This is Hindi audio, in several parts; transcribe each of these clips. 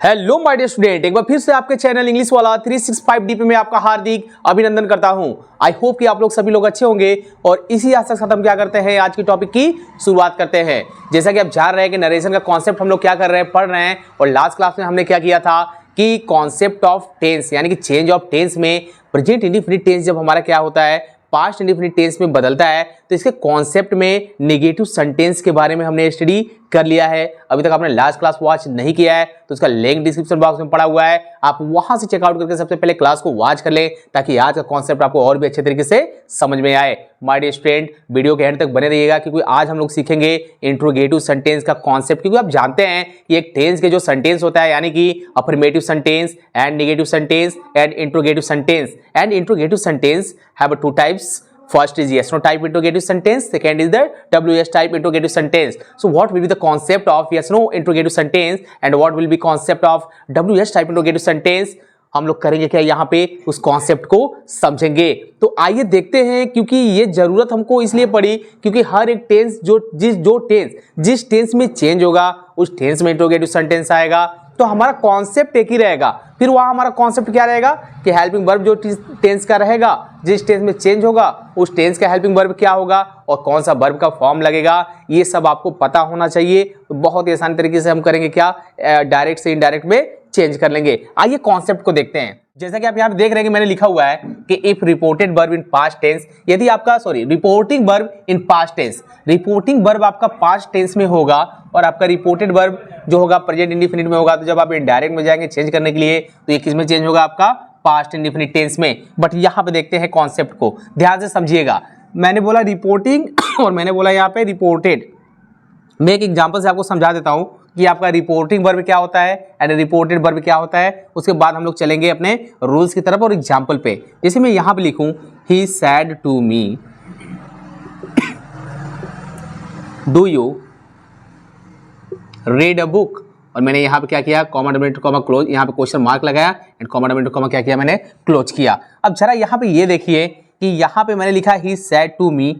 हेलो माय डियर स्टूडेंट, एक बार फिर से आपके चैनल इंग्लिश वाला 365 डीपी में आपका हार्दिक अभिनंदन करता हूं। आई होप कि आप लोग सभी लोग अच्छे होंगे और इसी आशा के साथ हम क्या करते हैं, आज की टॉपिक की शुरुआत करते हैं। जैसा कि आप जान रहे हैं कि नरेशन का कॉन्सेप्ट हम लोग क्या कर रहे हैं, पढ़ रहे हैं। और लास्ट क्लास में हमने क्या किया था कि कॉन्सेप्ट ऑफ टेंस यानी कि चेंज ऑफ टेंस में प्रेजेंट इंडेफिनिट टेंस जब हमारा क्या होता है, पास्ट इंडेफिनिट टेंस में बदलता है, तो इसके कॉन्सेप्ट में नेगेटिव सेंटेंस के बारे में हमने स्टडी कर लिया है। अभी तक आपने लास्ट क्लास वॉच नहीं किया है तो उसका लिंक डिस्क्रिप्शन बॉक्स में पड़ा हुआ है, आप वहां से चेकआउट करके सबसे पहले क्लास को वॉच कर लें ताकि आज का कॉन्सेप्ट आपको और भी अच्छे तरीके से समझ में आए। माय डियर स्टूडेंट, वीडियो के एंड तक बने रहिएगा क्योंकि आज हम लोग सीखेंगे इंट्रोगेटिव सेंटेंस का कॉन्सेप्ट। क्योंकि आप जानते हैं कि एक टेंस के जो सेंटेंस होता है यानी कि affirmative sentence and negative sentence and interrogative sentence, and interrogative sentence have two types. First is yes no type interrogative sentence, second is the WS type interrogative sentence. So what will be the concept of yes no interrogative sentence and what will be concept of WS type interrogative sentence? हम लोग करेंगे क्या यहाँ पे, उस कॉन्सेप्ट को समझेंगे। तो आइए देखते हैं, क्योंकि ये जरूरत हमको इसलिए पड़ी क्योंकि हर एक टेंस जिस टेंस में चेंज होगा उस टेंस में इंट्रोगेटिव सेंटेंस आएगा, तो हमारा कॉन्सेप्ट एक ही रहेगा। फिर वहां हमारा कॉन्सेप्ट क्या रहेगा कि हेल्पिंग वर्ब जो टेंस का रहेगा, जिस टेंस में चेंज होगा उस टेंस का हेल्पिंग वर्ब क्या होगा और कौन सा वर्ब का फॉर्म लगेगा, ये सब आपको पता होना चाहिए। तो बहुत ही आसान तरीके से हम करेंगे क्या, डायरेक्ट से इनडायरेक्ट में चेंज कर लेंगे। आइए कॉन्सेप्ट को देखते हैं। जैसा कि आप यहाँ पे देख रहे हैं कि मैंने लिखा हुआ है कि if reported verb in past tense, यदि आपका reporting verb in past tense, reporting verb आपका पास्ट टेंस में होगा और आपका रिपोर्टेड वर्ब जो होगा प्रेजेंट इंडेफिनिट में होगा, तो जब आप इनडायरेक्ट में जाएंगे चेंज करने के लिए तो ये किस में चेंज होगा, आपका पास्ट इंडेफिनिट टेंस में। बट यहाँ पे देखते हैं कॉन्सेप्ट को, ध्यान से समझिएगा। मैंने बोला रिपोर्टिंग और मैंने बोला यहाँ पे रिपोर्टेड। मैं एक एग्जांपल से आपको समझा देता हूं कि आपका रिपोर्टिंग वर्ब क्या होता है एंड रिपोर्टेड वर्ब क्या होता है। उसके बाद हम लोग चलेंगे अपने रूल्स की तरफ और एग्जांपल पे। जैसे मैं यहां पे लिखूं he said to me do you read a book, और मैंने यहाँ पे क्या किया, कॉमा डबल कॉमा क्लोज, यहाँ पे क्वेश्चन मार्क लगाया एंड कॉमा डबल कॉमा क्या किया, मैंने क्लोज किया। अब जरा यहाँ पे ये देखिए कि यहाँ पे मैंने लिखा ही सैड टू मी,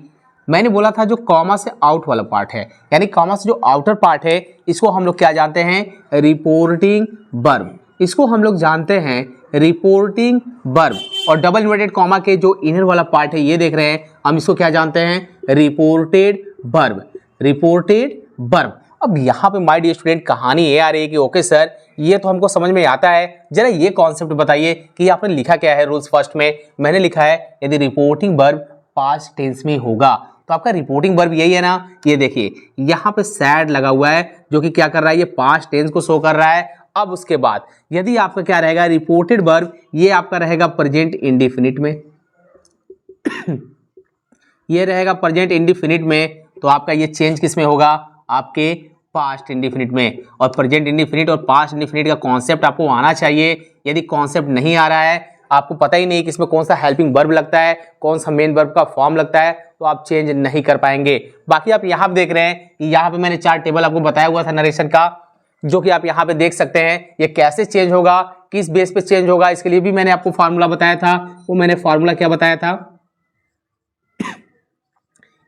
मैंने बोला था जो कॉमा से आउट वाला पार्ट है यानी कॉमा से जो आउटर पार्ट है इसको हम लोग क्या जानते हैं, रिपोर्टिंग वर्ब। इसको हम लोग जानते हैं रिपोर्टिंग वर्ब। और डबल इन्वर्टेड कॉमा के जो इनर वाला पार्ट है ये देख रहे हैं, हम इसको क्या जानते हैं, रिपोर्टेड वर्ब। Reported verb. अब यहाँ पे माय डियर स्टूडेंट कहानी ये आ रही है कि ओके सर ये तो हमको समझ में आता है, जरा ये कॉन्सेप्ट बताइए कि आपने लिखा क्या है रूल्स फर्स्ट में। मैंने लिखा है यदि रिपोर्टिंग वर्ब पास्ट टेंस में होगा तो आपका रिपोर्टिंग वर्ब यही है ना। ये देखिए यहाँ पे सैड लगा हुआ है जो कि क्या कर रहा है, ये पास्ट टेंस को शो कर रहा है। अब उसके बाद यदि आपका क्या रहेगा, रिपोर्टेड वर्ब, ये आपका रहेगा प्रेजेंट इंडेफिनिट में ये रहेगा प्रेजेंट इंडेफिनिट में, तो आपका ये चेंज किस में होगा, आपके पास्ट इंडेफिनिट में। और प्रेजेंट इंडेफिनिट और पास्ट इंडेफिनिट का कॉन्सेप्ट आपको आना चाहिए। यदि कॉन्सेप्ट नहीं आ रहा है, आपको पता ही नहीं कि इसमें कौन सा हेल्पिंग वर्ब लगता है, कौन सा मेन वर्ब का फॉर्म लगता है, तो आप चेंज नहीं कर पाएंगे। बाकी आप यहाँ पे देख रहे हैं कि यहाँ पे मैंने 4 टेबल आपको बताया हुआ था नरेशन का, जो कि आप यहाँ पे देख सकते हैं ये कैसे चेंज होगा, किस बेस पे चेंज होगा, इसके लिए भी मैंने आपको फार्मूला बताया था। वो मैंने फार्मूला क्या बताया था,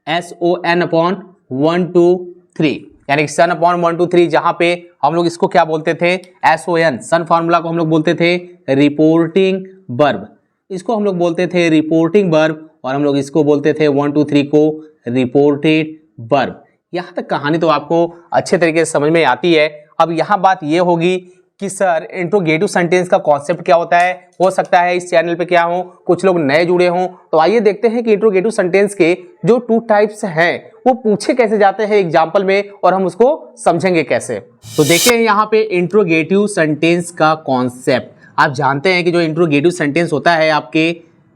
SON अपॉन 1 2 3 यानी कि सन अपॉन 1 2 3, जहां पे हम लोग इसको क्या बोलते थे, SON सन फार्मूला को हम लोग बोलते थे रिपोर्टिंग वर्ब, इसको हम लोग बोलते थे रिपोर्टिंग वर्ब, और हम लोग इसको बोलते थे 1 2 3 को रिपोर्टेड वर्ब। यहाँ तक कहानी तो आपको अच्छे तरीके से समझ में आती है। अब यहाँ बात ये होगी कि सर इंट्रोगेटिव सेंटेंस का कॉन्सेप्ट क्या होता है। हो सकता है इस चैनल पे क्या हो, कुछ लोग नए जुड़े हों, तो आइए देखते हैं कि इंट्रोगेटिव सेंटेंस के जो 2 टाइप्स हैं वो पूछे कैसे जाते हैं एग्जाम्पल में और हम उसको समझेंगे कैसे। तो देखिए यहाँ पे इंट्रोगेटिव सेंटेंस का कॉन्सेप्ट। आप जानते हैं कि जो इंट्रोगेटिव सेंटेंस होता है आपके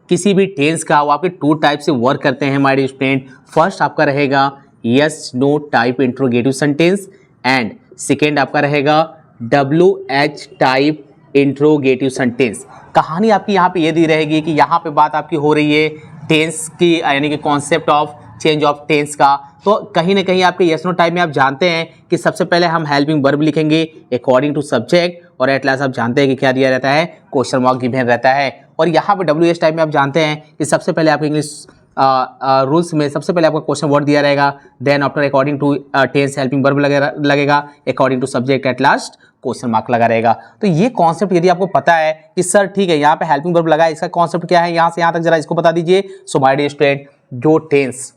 किसी भी टेंस का, वो आपके 2 टाइप से वर्क करते हैं माय डियर स्टूडेंट। फर्स्ट आपका रहेगा yes no type interrogative sentence and second आपका रहेगा WH टाइप इंट्रोगेटिव सेंटेंस। कहानी आपकी यहाँ पे ये दी रहेगी कि यहाँ पे बात आपकी हो रही है टेंस की यानी कि concept of change of tense का। तो कहीं ना कहीं आपके यस नो टाइप में आप जानते हैं कि सबसे पहले हम हेल्पिंग वर्ब लिखेंगे अकॉर्डिंग टू सब्जेक्ट, और एट लास्ट आप जानते हैं कि क्या दिया रहता है, क्वेश्चन मार्क गिवन रहता है। और यहाँ पे WH टाइप में आप जानते हैं कि सबसे पहले आपको इंग्लिश रूल्स में सबसे पहले आपका क्वेश्चन वर्ड दिया रहेगा, then after according to tense helping verb लगेगा, according to subject, at last question mark लगा रहेगा। तो ये कॉन्सेप्ट यदि आपको पता है कि सर ठीक है यहाँ पे हेल्पिंग वर्ब लगा है, इसका कॉन्सेप्ट क्या है यहाँ से यहाँ तक जरा इसको बता दीजिए। सो माय डियर स्टूडेंट, जो टेंस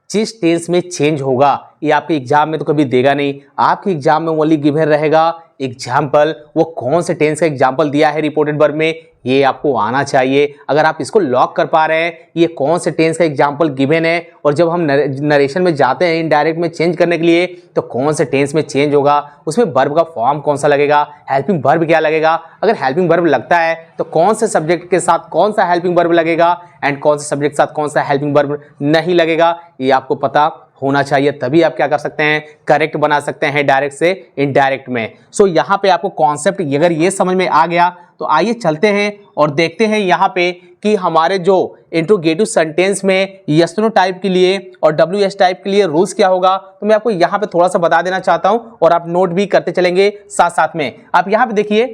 जिस टेंस में चेंज होगा ये आपके एग्जाम में तो कभी देगा नहीं, आपके एग्जाम में ओनली गिवन रहेगा एग्जाम्पल। वो कौन से टेंस का एग्जाम्पल दिया है रिपोर्टेड वर्ब में, ये आपको आना चाहिए। अगर आप इसको लॉक कर पा रहे हैं ये कौन से टेंस का एग्जाम्पल गिवन है, और जब हम नरेशन में जाते हैं इनडायरेक्ट में चेंज करने के लिए तो कौन से टेंस में चेंज होगा, उसमें वर्ब का फॉर्म कौन सा लगेगा, हेल्पिंग वर्ब क्या लगेगा, अगर हेल्पिंग वर्ब लगता है तो कौन से सब्जेक्ट के साथ कौन सा हेल्पिंग वर्ब लगेगा एंड कौन से सब्जेक्ट के साथ कौन सा हेल्पिंग वर्ब नहीं लगेगा, ये आपको पता होना चाहिए। तभी आप क्या कर सकते हैं, करेक्ट बना सकते हैं डायरेक्ट से इनडायरेक्ट में। सो यहाँ पे आपको कॉन्सेप्ट अगर ये समझ में आ गया तो आइए चलते हैं और देखते हैं यहाँ पे कि हमारे जो इंट्रोगेटिव सेंटेंस में यस नो टाइप के लिए और WH टाइप के लिए रूल्स क्या होगा। तो मैं आपको यहाँ पे थोड़ा सा बता देना चाहता हूँ और आप नोट भी करते चलेंगे साथ साथ में। आप यहाँ पे देखिए,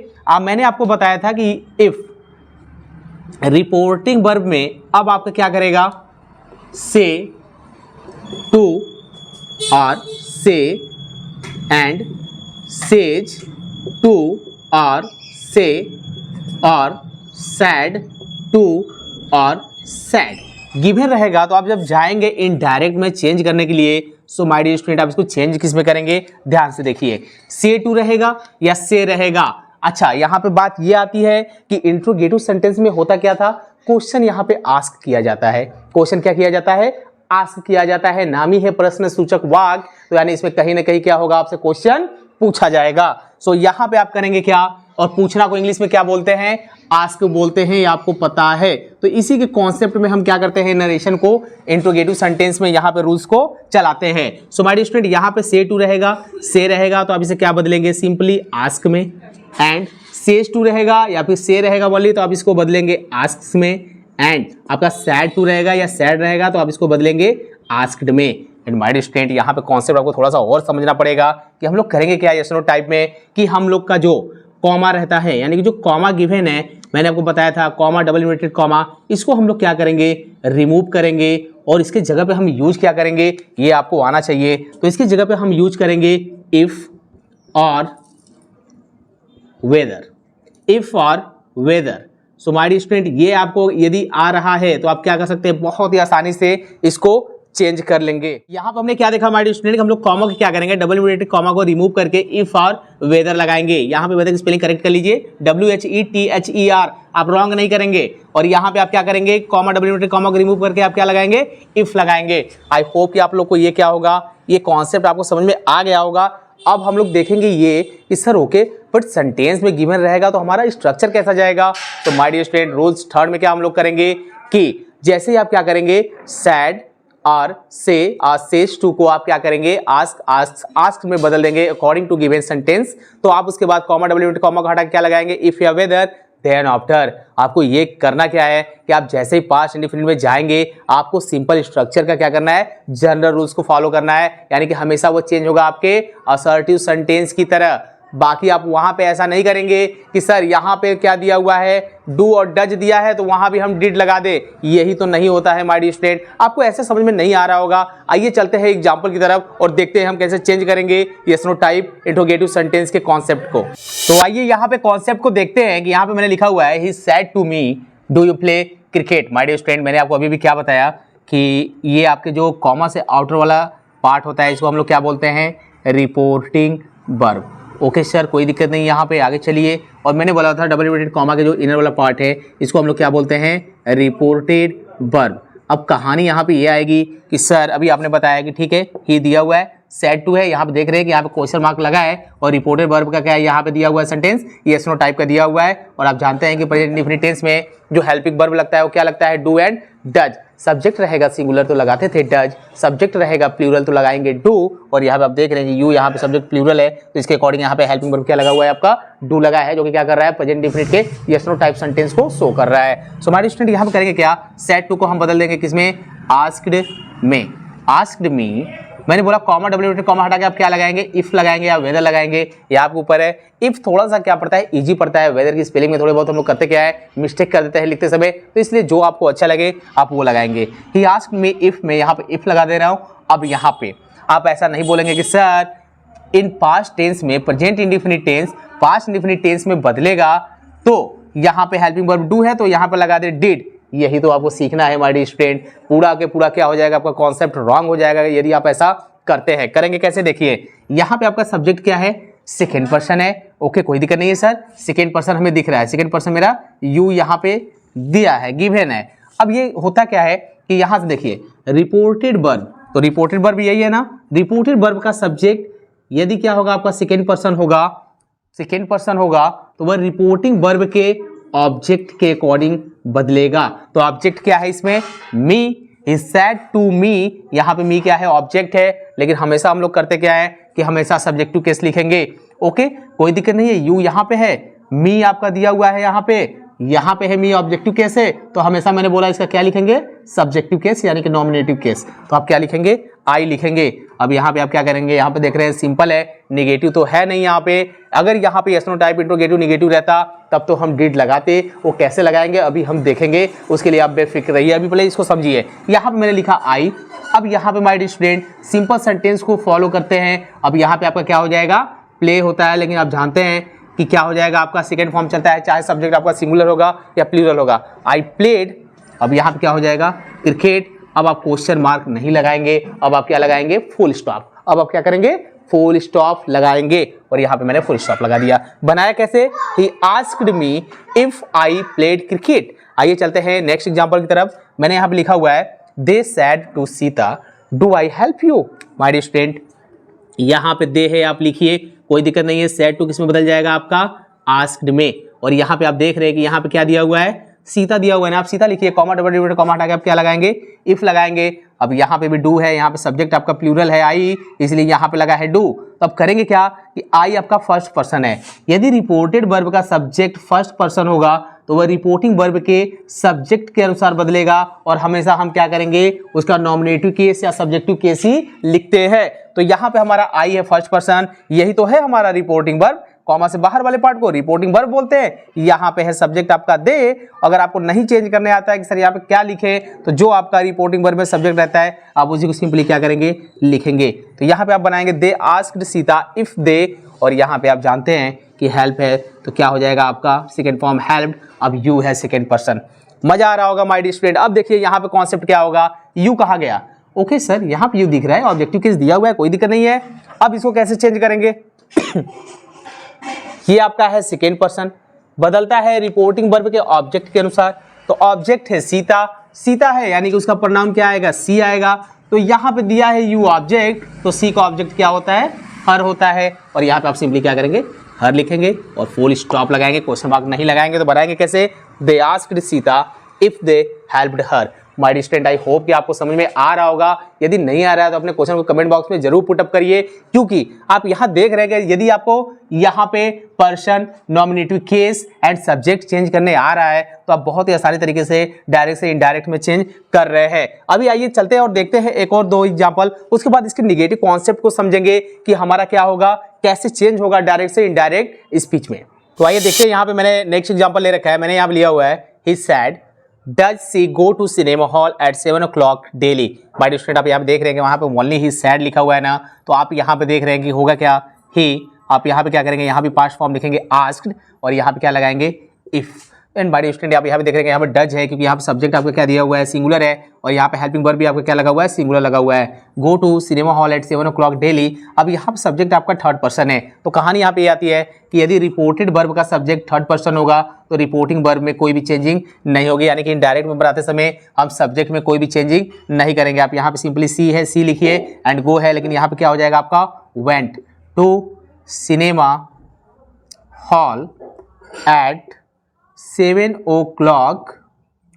मैंने आपको बताया था कि इफ रिपोर्टिंग वर्ब में अब आपका क्या करेगा, से, टू और से एंड सेज, टू और से और सैड, टू और सैड गिवन रहेगा। तो आप जब जाएंगे इनडायरेक्ट में चेंज करने के लिए, सो माय डियर स्टूडेंट आप इसको चेंज किस में करेंगे, ध्यान से देखिए, से टू रहेगा या से रहेगा। अच्छा यहाँ पे बात ये आती है कि इंट्रोगेटिव सेंटेंस में होता क्या था, क्वेश्चन यहाँ पे आस्क किया जाता है। क्वेश्चन क्या किया जाता है, आस्क किया जाता है। नाम ही है प्रश्न सूचक वाक्य, तो यानी इसमें कहीं ना कहीं क्या होगा, आपसे क्वेश्चन पूछा जाएगा। सो यहाँ पे आप करेंगे क्या, और पूछना को इंग्लिश में क्या बोलते हैं, आस्क बोलते हैं, ये आपको पता है। तो इसी के कॉन्सेप्ट में हम क्या करते हैं, नरेशन को इंट्रोगेटिव सेंटेंस में यहाँ पे रूल्स को चलाते हैं। सो माय डियर स्टूडेंट यहाँ पे से टू रहेगा, से रहेगा तो आप इसे क्या बदलेंगे, सिंपली आस्क में। एंड सेज टू रहेगा या फिर से रहेगा बोलिए तो आप इसको बदलेंगे आस्क में। एंड आपका सैड टू रहेगा या सैड रहेगा तो आप इसको बदलेंगे आस्क्ड में। एंड माय डियर स्टूडेंट यहाँ पे कॉन्सेप्ट आपको थोड़ा सा और समझना पड़ेगा कि हम लोग करेंगे क्या यस नो टाइप में, कि हम लोग का जो कॉमा रहता है, यानी कि जो कॉमा गिवन है, मैंने आपको बताया था कॉमा, डबल इन्वर्टेड कॉमा, इसको हम लोग क्या करेंगे, रिमूव करेंगे और इसके जगह पे हम यूज क्या करेंगे, ये आपको आना चाहिए। तो इसकी जगह पे हम यूज करेंगे इफ और वेदर, इफ और whether. So my dear student ये आपको यदि आ रहा है तो आप क्या कर सकते हैं, बहुत ही आसानी से इसको चेंज कर लेंगे। यहां पर हमने क्या देखा माय डियर स्टूडेंट, हम लोग कॉमा को क्या करेंगे, डबल इन्वर्टेड कॉमा को रिमूव करके इफ और वेदर लगाएंगे। यहां पे वेदर की स्पेलिंग करेक्ट कर लीजिए, WHETHER, आप रॉन्ग नहीं करेंगे। और यहां पे आप क्या करेंगे, कॉमा, डबल इन्वर्टेड कॉमा को रिमूव करके आप क्या लगाएंगे, इफ लगाएंगे। आई होप कि आप लोग को ये क्या होगा, ये कॉन्सेप्ट आपको समझ में आ गया होगा। अब हम लोग देखेंगे ये कि सर ओके बट सेंटेंस में गिवन रहेगा तो हमारा स्ट्रक्चर कैसा जाएगा। तो my dear student rules third में क्या हम लोग करेंगे कि जैसे ही आप क्या करेंगे, सैड और से सेज टू को आप क्या करेंगे, आस्क में बदल देंगे अकॉर्डिंग टू गिवन सेंटेंस। तो आप उसके बाद कॉमा, डबल इन्वर्टेड कॉमा को हटा के क्या लगाएंगे, इफ या वेदर, देन आफ्टर। आपको ये करना क्या है कि आप जैसे ही पास्ट इंडेफिनिट में जाएंगे आपको सिंपल स्ट्रक्चर का क्या करना है, जनरल रूल्स को फॉलो करना है, यानी कि हमेशा वो चेंज होगा आपके असर्टिव सेंटेंस की तरह। बाकी आप वहां पे ऐसा नहीं करेंगे कि सर यहाँ पे क्या दिया हुआ है, डू और डज दिया है तो वहां भी हम डिड लगा दे, यही तो नहीं होता है माय डियर स्टूडेंट। आपको ऐसे समझ में नहीं आ रहा होगा। आइए चलते हैं एग्जांपल की तरफ और देखते हैं हम कैसे चेंज करेंगे yes no type interrogative sentence के कॉन्सेप्ट को। तो आइए यहाँ पे कॉन्सेप्ट को देखते हैं कि यहाँ पे मैंने लिखा हुआ है, he said to me do you play cricket. My dear student मैंने आपको अभी भी क्या बताया कि ये आपके जो कॉमा से आउटर वाला पार्ट होता है इसको हम लोग क्या बोलते हैं, रिपोर्टिंग वर्ब। ओके सर कोई दिक्कत नहीं, यहाँ पे आगे चलिए। और मैंने बोला था डबल इन्वर्टेड कॉमा के जो इनर वाला पार्ट है इसको हम लोग क्या बोलते हैं, रिपोर्टेड वर्ब। अब कहानी यहाँ पे ये आएगी कि सर अभी आपने बताया कि ठीक है ही दिया हुआ है, सेड टू है, यहाँ पे देख रहे हैं कि यहाँ पे क्वेश्चन मार्क लगा है और रिपोर्टेड वर्ब का क्या है, यहाँ पे दिया हुआ है सेंटेंस यस नो टाइप का दिया हुआ है। और आप जानते हैं कि प्रेजेंट इंडेफिनिट टेंस में जो हेल्पिंग वर्ब लगता है वो क्या लगता है, डू एंड डज। सब्जेक्ट रहेगा सिंगुलर तो लगाते थे डज, सब्जेक्ट रहेगा प्लूरल तो लगाएंगे डू। और यहाँ पे आप देख रहे हैं यू, यहाँ पे सब्जेक्ट प्लूरल है तो इसके अकॉर्डिंग यहाँ पे हेल्पिंग वर्ब क्या लगा हुआ है, आपका डू लगा है, जो कि क्या कर रहा है, प्रेजेंट इंडेफिनिट के यस नो टाइप सेंटेंस को शो कर रहा है। सो हमारे स्टूडेंट यहाँ पे करेंगे क्या, सेड टू को हम बदल देंगे किसमें, आस्क्ड में। आस्क्ड मी, मैंने बोला कॉमा, डबल इन्वर्टेड कॉमा हटा के आप क्या लगाएंगे, इफ लगाएंगे या वेदर लगाएंगे, ये आपके ऊपर है। इफ थोड़ा सा क्या पड़ता है, इजी पड़ता है, वेदर की स्पेलिंग में थोड़े बहुत हम लोग करते क्या है, मिस्टेक कर देते हैं लिखते समय, तो इसलिए जो आपको अच्छा लगे आप वो लगाएंगे। ही आस्क्ड मी इफ, मैं यहाँ पे इफ लगा दे रहा हूँ। अब यहाँ पे आप ऐसा नहीं बोलेंगे कि सर इन पास्ट टेंस में, present indefinite tense past indefinite tense में बदलेगा तो यहाँ पे हेल्पिंग वर्ब डू है तो यहाँ पे लगा दे डिड। यही तो आपको सीखना है माय डियर स्टूडेंट। पूरा के पूरा क्या हो जाएगा, आपका कॉन्सेप्ट रॉन्ग हो जाएगा यदि आप ऐसा करते हैं। करेंगे कैसे, देखिए यहाँ पे आपका सब्जेक्ट क्या है, सेकेंड पर्सन है। ओके, कोई दिक्कत नहीं है सर, सेकेंड पर्सन हमें दिख रहा है, सेकेंड पर्सन मेरा यू यहाँ पे दिया है, गिवन है। अब ये होता क्या है कि यहाँ से देखिए रिपोर्टेड वर्ब, तो रिपोर्टेड वर्ब यही है ना, रिपोर्टेड वर्ब का सब्जेक्ट यदि क्या होगा आपका सेकेंड पर्सन होगा, सेकेंड पर्सन होगा तो वह रिपोर्टिंग वर्ब के ऑब्जेक्ट के अकॉर्डिंग बदलेगा। तो ऑब्जेक्ट क्या है इसमें, मी, ही सेड टू मी, यहाँ पे मी क्या है, ऑब्जेक्ट है। लेकिन हमेशा हम लोग करते क्या है कि हमेशा सब्जेक्टिव केस लिखेंगे। ओके, कोई दिक्कत नहीं है, यू यहाँ पे है, मी आपका दिया हुआ है यहाँ पे है मी, ऑब्जेक्टिव केस है तो हमेशा मैंने बोला इसका क्या लिखेंगे, सब्जेक्टिव केस यानी कि नॉमिनेटिव केस। तो आप क्या लिखेंगे, आई लिखेंगे। अब यहाँ पे आप क्या करेंगे, यहाँ पे देख रहे हैं सिंपल है, निगेटिव तो है नहीं यहाँ पे। अगर यहाँ पे yes no type interrogative negative रहता तब तो हम डिड लगाते, वो कैसे लगाएंगे अभी हम देखेंगे, उसके लिए आप बेफिक्र रहिए। अभी पहले इसको समझिए, यहाँ पे मैंने लिखा आई। अब यहाँ पे my dear student simple sentence को फॉलो करते हैं। अब यहाँ पे आपका क्या हो जाएगा, प्ले होता है, लेकिन आप जानते हैं कि क्या हो जाएगा आपका सेकेंड फॉर्म चलता है, चाहे सब्जेक्ट आपका सिंगुलर होगा या प्लूरल होगा। आई प्लेड, अब यहाँ पे क्या हो जाएगा, क्रिकेट। अब आप क्वेश्चन मार्क नहीं लगाएंगे, अब आप क्या लगाएंगे, फुल स्टॉप। अब आप क्या करेंगे, फुल स्टॉप लगाएंगे और यहाँ पे मैंने फुल स्टॉप लगा दिया। बनाया कैसे, he asked me if I played cricket. आइए चलते हैं नेक्स्ट एग्जांपल की तरफ। मैंने यहाँ पे लिखा हुआ है they said to Sita do I help you. My dear student यहाँ पे दे है, आप लिखिए, कोई दिक्कत नहीं है। सैड टू किस में बदल जाएगा आपका, आस्क्ड में। और यहाँ पे आप देख रहे हैं कि यहाँ पे क्या दिया हुआ है, सीता दिया हुआ है ना, आप सीता लिखिए, कॉमा डबल कॉमा हटा के आप क्या लगाएंगे, इफ लगाएंगे। अब यहाँ पे भी डू है, यहाँ पे सब्जेक्ट आपका प्लूरल है आई, इसलिए यहाँ पे लगा है डू। तो अब करेंगे क्या कि आई आपका फर्स्ट पर्सन है, यदि रिपोर्टेड वर्ब का सब्जेक्ट फर्स्ट पर्सन होगा तो वह रिपोर्टिंग वर्ब के सब्जेक्ट के अनुसार बदलेगा और हमेशा हम क्या करेंगे, उसका नॉमिनेटिव केस या सब्जेक्टिव केस ही लिखते हैं। तो यहाँ पे हमारा आई है फर्स्ट पर्सन, यही तो है हमारा रिपोर्टिंग वर्ब। कॉमा से बाहर वाले पार्ट को रिपोर्टिंग वर्ब बोलते हैं। यहाँ पे है सब्जेक्ट आपका दे। अगर आपको नहीं चेंज करने आता है कि सर यहाँ पे क्या लिखे, तो जो आपका रिपोर्टिंग वर्ब में सब्जेक्ट रहता है आप उसी को सिंपली क्या करेंगे, लिखेंगे। तो यहाँ पे आप बनाएंगे दे आस्क्ड सीता इफ दे, और यहाँ पे आप जानते हैं कि हेल्प है तो क्या हो जाएगा आपका सेकेंड फॉर्म हेल्प्ड। अब यू है सेकेंड पर्सन। मजा आ रहा होगा माय डियर स्टूडेंट। अब देखिए यहाँ पे कॉन्सेप्ट क्या होगा, यू कहा गया। ओके सर, यहाँ पे यू दिख रहा है, ऑब्जेक्टिव केस दिया हुआ है, कोई दिक्कत नहीं है। अब इसको कैसे चेंज करेंगे ये आपका है सेकेंड पर्सन, बदलता है रिपोर्टिंग वर्ब के ऑब्जेक्ट के अनुसार। तो ऑब्जेक्ट है सीता, सीता है यानी कि उसका प्रोनाउन क्या आएगा, सी आएगा। तो यहाँ पे दिया है यू ऑब्जेक्ट, तो सी का ऑब्जेक्ट क्या होता है, हर होता है। और यहाँ पे आप सिंपली क्या करेंगे, हर लिखेंगे और फुल स्टॉप लगाएंगे, क्वेश्चन मार्क नहीं लगाएंगे। तो बनाएंगे कैसे, they asked Sita if they helped her. My dear student, I hope कि आपको समझ में आ रहा होगा। यदि नहीं आ रहा है तो अपने क्वेश्चन को कमेंट बॉक्स में जरूर पुटअप करिए, क्योंकि आप यहाँ देख रहे हैं यदि आपको यहाँ पे person, nominative case and subject change करने आ रहा है तो आप बहुत ही आसानी तरीके से डायरेक्ट से इनडायरेक्ट में चेंज कर रहे हैं। अभी आइए चलते हैं और देखते हैं एक और दो एग्जाम्पल, उसके बाद इसके निगेटिव कॉन्सेप्ट को समझेंगे कि हमारा क्या होगा, कैसे चेंज होगा डायरेक्ट से इनडायरेक्ट स्पीच में। तो आइए देखते हैं, यहाँ पे मैंने नेक्स्ट एग्जाम्पल ले रखा है, मैंने यहाँ लिया हुआ है ही sad Does she go to cinema hall at 7 o'clock daily? My dear student, आप यहाँ पे देख रहे हैं कि वहाँ पे ओनली ही सैड लिखा हुआ है ना, तो आप यहाँ पे देख रहे हैं कि होगा क्या, ही। आप यहाँ पे क्या करेंगे, यहाँ पे पास्ट फॉर्म लिखेंगे आस्क्ड और यहाँ पे क्या लगाएंगे, if. And my dear student, आप यहाँ पे देख रहे हैं यहाँ पे डज है, क्योंकि यहाँ पे सब्जेक्ट आपका क्या दिया हुआ है, सिंगुलर है, और यहाँ पे हेल्पिंग वर्ब भी आपका क्या लगा हुआ है, सिंगुलर लगा हुआ है। Go to cinema hall at 7 o'clock daily. अब यहाँ पे सब्जेक्ट आपका थर्ड पर्सन है, तो कहानी यहाँ पे ये आती है कि यदि रिपोर्टेड वर्ब का सब्जेक्ट थर्ड पर्सन होगा तो रिपोर्टिंग वर्ब में कोई भी चेंजिंग नहीं होगी, यानी कि इनडायरेक्ट में बनाते समय हम सब्जेक्ट में कोई भी चेंजिंग नहीं करेंगे। आप यहाँ पे सिंपली सी है, सी लिखिए, एंड गो है, लेकिन यहाँ पे क्या हो जाएगा आपका, went to cinema hall at 7 o'clock,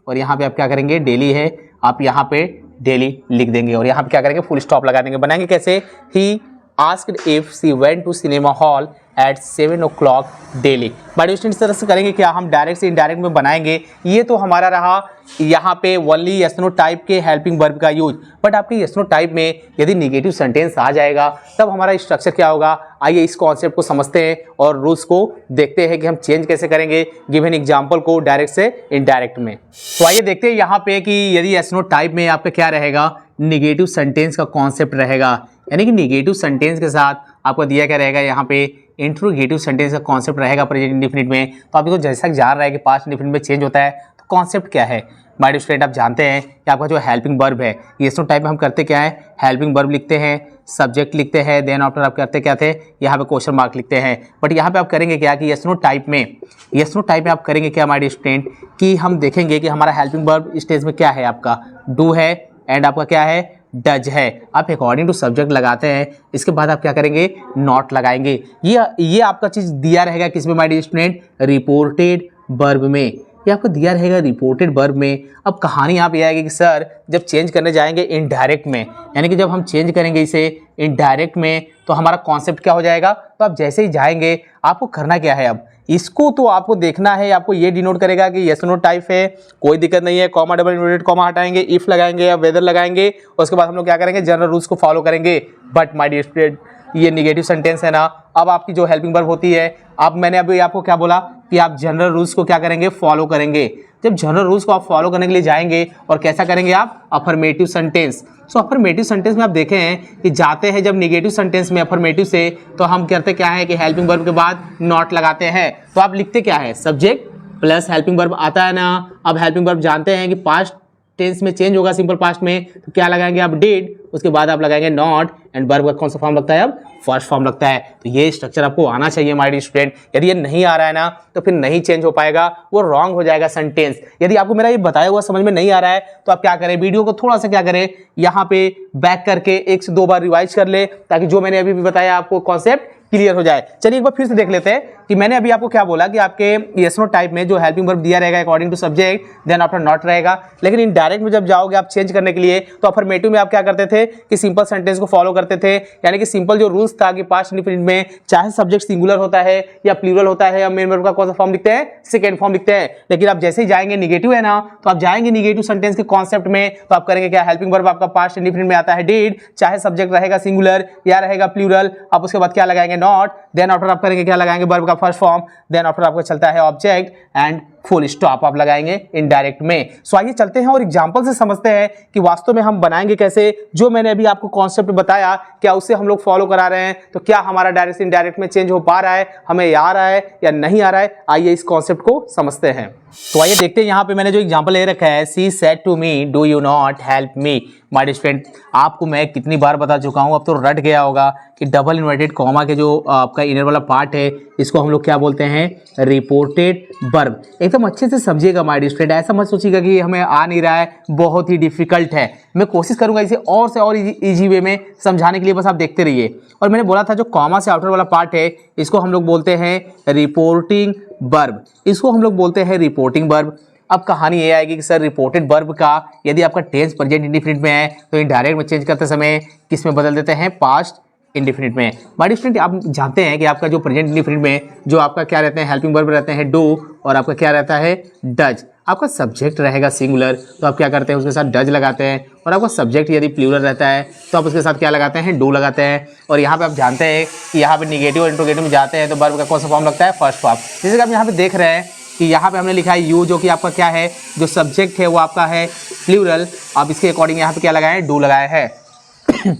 और यहाँ पे आप क्या करेंगे, डेली है, आप यहाँ पे डेली लिख देंगे और यहाँ पे क्या करेंगे, फुल स्टॉप लगा देंगे। बनाएंगे कैसे, he asked if she went to cinema hall at 7 o'clock daily. But student, इस तरह से करेंगे क्या, हम डायरेक्ट से इनडायरेक्ट में बनाएंगे। ये तो हमारा रहा यहाँ पे ओनली यस नो टाइप के हेल्पिंग वर्ब का यूज। बट आपके यस नो टाइप में यदि निगेटिव सेंटेंस आ जाएगा तब हमारा स्ट्रक्चर क्या होगा। आइए इस कॉन्सेप्ट को समझते हैं और रूल्स को देखते हैं कि हम चेंज कैसे करेंगे गिवन एग्जाम्पल को डायरेक्ट से इनडायरेक्ट में। तो आइए देखते हैं यहाँ पे कि यदि यस नो टाइप में आपका क्या रहेगा, निगेटिव सेंटेंस का कॉन्सेप्ट रहेगा, यानी कि निगेटिव सेंटेंस के साथ आपको दिया क्या रहेगा यहाँ पे इंट्रोगेटिव सेंटेंस का कॉन्सेप्ट रहेगा प्रेजेंट इंडेफिनिट में। तो आपको जैसा कि जान रहा है कि पास्ट इंडेफिनिट में चेंज होता है, तो कॉन्सेप्ट क्या है माय डियर स्टूडेंट, आप जानते हैं कि आपका जो हेल्पिंग वर्ब है येस नो टाइप में हम करते क्या है, हेल्पिंग वर्ब लिखते हैं, सब्जेक्ट लिखते हैं, देन आफ्टर आप करते क्या थे, यहाँ पे क्वेश्चन मार्क लिखते हैं। बट यहाँ पे आप करेंगे क्या कि येस नो टाइप में आप करेंगे क्या माय डियर स्टूडेंट कि हम देखेंगे कि हमारा हेल्पिंग वर्ब स्टेज में क्या है, आपका डू है एंड आपका क्या है डज है। आप अकॉर्डिंग टू सब्जेक्ट लगाते हैं, इसके बाद आप क्या करेंगे नॉट लगाएंगे। ये आपका चीज़ दिया रहेगा किसमें my dear student, reported verb में, ये आपको दिया रहेगा रिपोर्टेड वर्ब में। अब कहानी आप ये आएगी कि सर जब चेंज करने जाएंगे इनडायरेक्ट में, यानी कि जब हम चेंज करेंगे इसे इनडायरेक्ट में तो हमारा कॉन्सेप्ट क्या हो जाएगा। तो आप जैसे ही जाएंगे आपको करना क्या है, अब इसको तो आपको देखना है, आपको ये डिनोट करेगा कि यस नो टाइप है, कोई दिक्कत नहीं है, कॉमा डबल इन्वर्टेड कॉमा हटाएंगे, इफ लगाएंगे या वेदर लगाएंगे, उसके बाद हम लोग क्या करेंगे जनरल रूल्स को फॉलो करेंगे। बट माय डियर स्टूडेंट ये निगेटिव सेंटेंस है ना, अब आपकी जो हेल्पिंग वर्ब होती है, अब मैंने अभी आपको क्या बोला कि आप जनरल रूल्स को क्या करेंगे फॉलो करेंगे। जब जनरल रूल्स को आप फॉलो करने के लिए जाएंगे और कैसा करेंगे आप अफर्मेटिव सेंटेंस। सो अफर्मेटिव सेंटेंस में आप देखें हैं कि जाते हैं जब निगेटिव सेंटेंस में अफर्मेटिव से, तो हम करते क्या है कि हेल्पिंग वर्ब के बाद नॉट लगाते हैं। तो आप लिखते क्या है सब्जेक्ट प्लस हेल्पिंग वर्ब आता है ना। अब हेल्पिंग वर्ब जानते हैं कि पास्ट टेंस में चेंज होगा सिंपल पास्ट में, तो क्या लगाएंगे आप डिड, उसके बाद आप लगाएंगे नॉट एंड वर्ब का कौन सा फॉर्म लगता है अब फर्स्ट फॉर्म लगता है। तो ये स्ट्रक्चर आपको आना चाहिए माय डियर स्टूडेंट। यदि ये नहीं आ रहा है ना तो फिर नहीं चेंज हो पाएगा, वो रॉन्ग हो जाएगा सेंटेंस। यदि आपको मेरा ये बताया हुआ समझ में नहीं आ रहा है तो आप क्या करें, वीडियो को थोड़ा सा क्या करें यहाँ पे बैक करके 1 से 2 बार रिवाइज कर ले, ताकि जो मैंने अभी भी बताया आपको कॉन्सेप्ट क्लियर हो जाए। चलिए एक बार फिर से देख लेते हैं कि मैंने अभी आपको क्या बोला कि आपके यस नो टाइप में जो हेल्पिंग वर्ब दिया रहेगा according to subject then after not रहेगा, लेकिन इनडायरेक्ट में जब जाओगे आप चेंज करने के लिए तो अफर्मेटिव में आप क्या करते थे कि सिंपल सेंटेंस को फॉलो करते थे। यानी कि सिंपल जो रूल्स था कि पास्ट इंडेफिनिट में चाहे सब्जेक्ट सिंगुलर होता है या प्लूरल होता है या मेन वर्ब का कौन सा फॉर्म लिखते हैं, सेकेंड फॉर्म लिखते हैं। लेकिन आप जैसे ही जाएंगे निगेटिव है ना, तो आप जाएंगे निगेटिव सेंटेंस के कॉन्सेप्ट में, तो आप करेंगे क्या हेल्पिंग वर्ब आपका पास्ट इंडेफिनिट में आता है डिड, चाहे सब्जेक्ट रहेगा सिंगुलर या रहेगा प्लूरल, आप उसके बाद क्या लगाएंगे नॉट, देन आफ्टर आप करेंगे क्या लगाएंगे वर्ब का फर्स्ट फॉर्म, देन आफ्टर आपका चलता है ऑब्जेक्ट एंड फुल स्टॉप आप लगाएंगे इनडायरेक्ट में। सो आइए चलते हैं और एग्जांपल से समझते हैं कि वास्तव में हम बनाएंगे कैसे। जो मैंने अभी आपको कॉन्सेप्ट बताया क्या उससे हम लोग फॉलो करा रहे हैं, तो क्या हमारा डायरेक्ट से इनडायरेक्ट में चेंज हो पा रहा है, हमें आ रहा है या नहीं आ रहा है। आइए इस कॉन्सेप्ट को समझते हैं। तो आइए देखते हैं यहाँ पे मैंने जो एग्जांपल ले रखा है, she said to me do you not help me. My dear student आपको मैं कितनी बार बता चुका हूँ, अब तो रट गया होगा कि डबल इन्वर्टेड कॉमा के जो आपका इनर वाला पार्ट है इसको हम लोग क्या बोलते हैं रिपोर्टेड वर्ब। एकदम अच्छे से समझिएगा माय डियर स्टूडेंट, ऐसा मत सोचिएगा कि हमें आ नहीं रहा है, बहुत ही डिफिकल्ट है। मैं कोशिश करूंगा इसे और से और इजी वे में समझाने के लिए, बस आप देखते रहिए। और मैंने बोला था जो कॉमा से आउटर वाला पार्ट है इसको हम लोग बोलते हैं रिपोर्टिंग वर्ब, इसको हम लोग बोलते हैं रिपोर्टिंग वर्ब। अब कहानी ये आएगी कि सर रिपोर्टेड वर्ब का यदि आपका टेंस प्रेजेंट इंडेफिनिट में है तो इनडायरेक्ट में चेंज करते समय किस में बदल देते हैं, पास्ट इंडेफिनिट में। माय डियर स्टूडेंट आप जानते हैं कि आपका जो प्रेजेंट इंडेफिनिट में जो आपका क्या रहते हैं हेल्पिंग वर्ब रहते हैं डू और आपका क्या रहता है डज। आपका सब्जेक्ट रहेगा सिंगुलर तो आप क्या करते हैं उसके साथ डज लगाते हैं, और आपका सब्जेक्ट यदि प्लूरल रहता है तो आप उसके साथ क्या लगाते हैं डू लगाते हैं। और यहाँ पे आप जानते हैं कि यहाँ पे निगेटिव और इंट्रोगेटिव में जाते हैं तो वर्ब का कौन सा फॉर्म लगता है फर्स्ट फॉर्म। जैसे कि आप यहाँ पे देख रहे हैं कि यहाँ पे हमने लिखा है यू, जो कि आपका क्या है जो सब्जेक्ट है वो आपका है प्लूरल, आप इसके अकॉर्डिंग यहाँ पे क्या लगाए हैं डू लगाए हैं।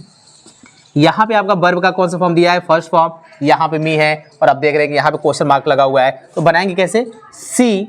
यहाँ पे आपका वर्ब का कौन सा फॉर्म दिया है फर्स्ट फॉर्म, यहाँ पे मी है और आप देख रहे हैं कि यहाँ पे क्वेश्चन मार्क लगा हुआ है। तो बनाएंगे कैसे, सी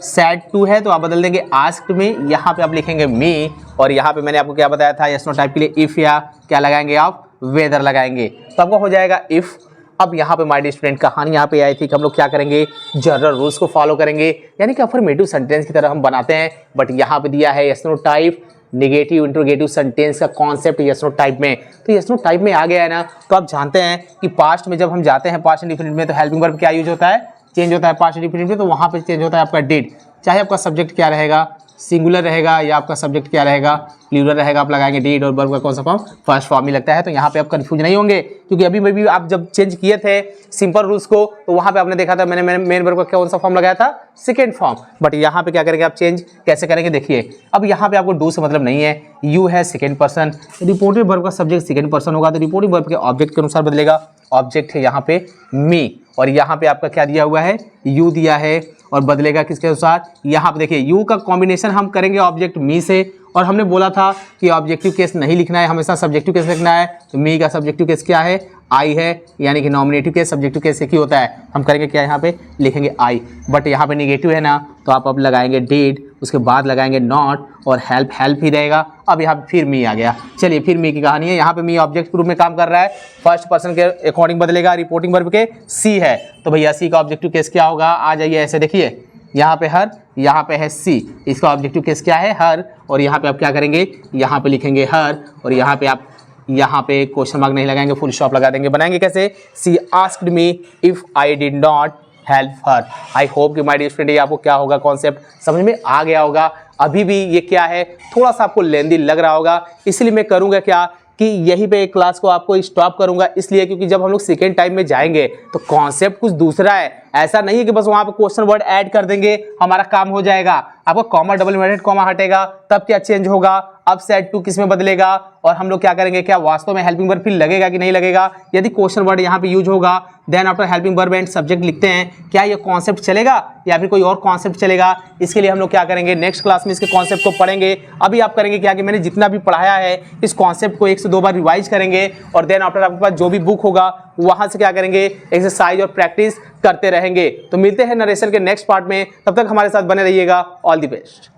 सेड टू है तो आप बदल देंगे आस्क्ड में, यहाँ पे आप लिखेंगे मी, और यहाँ पे मैंने आपको क्या बताया था यस नो टाइप के लिए इफ या क्या लगाएंगे आप वेदर लगाएंगे, तो आपका हो जाएगा इफ। अब यहाँ पे माय डियर स्टूडेंट कहानी यहाँ पे आई थी कि हम लोग क्या करेंगे जनरल रूल्स को फॉलो करेंगे, यानी कि अफर्मेटिव सेंटेंस की तरह हम बनाते हैं। बट यहाँ पे दिया है yes no type negative interrogative sentence का कॉन्सेप्ट यस नो टाइप में, तो यस नो टाइप में आ गया है ना। तो आप जानते हैं कि पास्ट में जब हम जाते हैं पास्ट इंडेफिनिट में तो हेल्पिंग वर्ब क्या यूज होता है, चेंज होता है पास्ट इंडेफिनिट में, तो वहाँ पे चेंज होता है आपका डिड। चाहे आपका सब्जेक्ट क्या रहेगा सिंगुलर रहेगा या आपका सब्जेक्ट क्या रहेगा प्लूरल रहेगा, आप लगाएंगे डिड और वर्ब का कौन सा फॉर्म फर्स्ट फॉर्म ही लगता है। तो यहाँ पे आप कंफ्यूज नहीं होंगे, क्योंकि अभी आप जब चेंज किए थे सिंपल रूल्स को तो वहाँ पे आपने देखा था मैंने मेन वर्ब का कौन सा फॉर्म लगाया था सेकेंड फॉर्म। बट यहाँ पे क्या करेंगे आप चेंज कैसे करेंगे देखिए। अब यहाँ पे आपको डू से मतलब नहीं है, यू है सेकेंड पर्सन, रिपोर्टेड वर्ब का सब्जेक्ट सेकेंड पर्सन होगा तो रिपोर्टेड वर्ब के ऑब्जेक्ट के अनुसार बदलेगा। ऑब्जेक्ट है यहाँ पे मी और यहाँ पे आपका क्या दिया हुआ है यू दिया है और बदलेगा किसके अनुसार, यहाँ पे देखिए यू का कॉम्बिनेशन हम करेंगे ऑब्जेक्ट मी से और हमने बोला था कि ऑब्जेक्टिव केस नहीं लिखना है, हमेशा सब्जेक्टिव केस लिखना है। तो मी का सब्जेक्टिव केस क्या है? आई है, यानी कि नॉमिनेटिव केस सब्जेक्टिव केस एक ही होता है। हम करेंगे क्या, यहाँ पे लिखेंगे आई, बट यहाँ पे निगेटिव है ना, तो आप अब लगाएंगे डिड, उसके बाद लगाएंगे नॉट और हेल्प, हेल्प ही रहेगा। अब यहाँ फिर मी आ गया। चलिए फिर मी की कहानी है। यहाँ पे मी ऑब्जेक्ट ग्रुप में काम कर रहा है, फर्स्ट पर्सन के अकॉर्डिंग बदलेगा, रिपोर्टिंग वर्ब के सी है, तो भैया सी का ऑब्जेक्टिव केस क्या होगा? आ जाइए ऐसे देखिए, यहाँ पे हर, यहाँ पे है सी, इसका ऑब्जेक्टिव केस क्या है? हर। और यहाँ पे आप क्या करेंगे? यहाँ पे लिखेंगे हर, और यहाँ पे आप यहाँ पे क्वेश्चन मार्क नहीं लगाएंगे, फुल स्टॉप लगा देंगे। बनाएंगे कैसे? She asked me if I did not help her. I hope कि माय डियर स्टूडेंट, ये आपको क्या होगा, कॉन्सेप्ट समझ में आ गया होगा। अभी भी ये क्या है, थोड़ा सा आपको लेंदी लग रहा होगा, इसलिए मैं करूँगा क्या कि यहीं पे एक क्लास को आपको स्टॉप करूंगा, इसलिए क्योंकि जब हम लोग सेकेंड टाइम में जाएंगे तो कॉन्सेप्ट कुछ दूसरा है। ऐसा नहीं है कि बस वहां पे क्वेश्चन वर्ड ऐड कर देंगे हमारा काम हो जाएगा। आपका कॉमा, डबल इन्वर्टेड कॉमा हटेगा, तब क्या चेंज होगा, अब सेट टू किस में बदलेगा, और हम लोग क्या करेंगे, क्या वास्तव में हेल्पिंग वर्ब फिर लगेगा कि नहीं लगेगा। यदि क्वेश्चन वर्ड यहाँ पे यूज होगा, then after helping verb and subject लिखते हैं, क्या ये कॉन्सेप्ट चलेगा या फिर कोई और कॉन्सेप्ट चलेगा। इसके लिए हम लोग क्या करेंगे, नेक्स्ट क्लास में इसके कॉन्सेप्ट को पढ़ेंगे। अभी आप करेंगे क्या कि मैंने जितना भी पढ़ाया है इस कॉन्सेप्ट को 1 से 2 बार रिवाइज करेंगे, और देन आफ्टर आपके पास जो भी बुक होगा वहां से क्या करेंगे, एक्सरसाइज और प्रैक्टिस करते रहेंगे। तो मिलते हैं नरेशन के नेक्स्ट पार्ट में, तब तक हमारे साथ बने रहिएगा। All the best.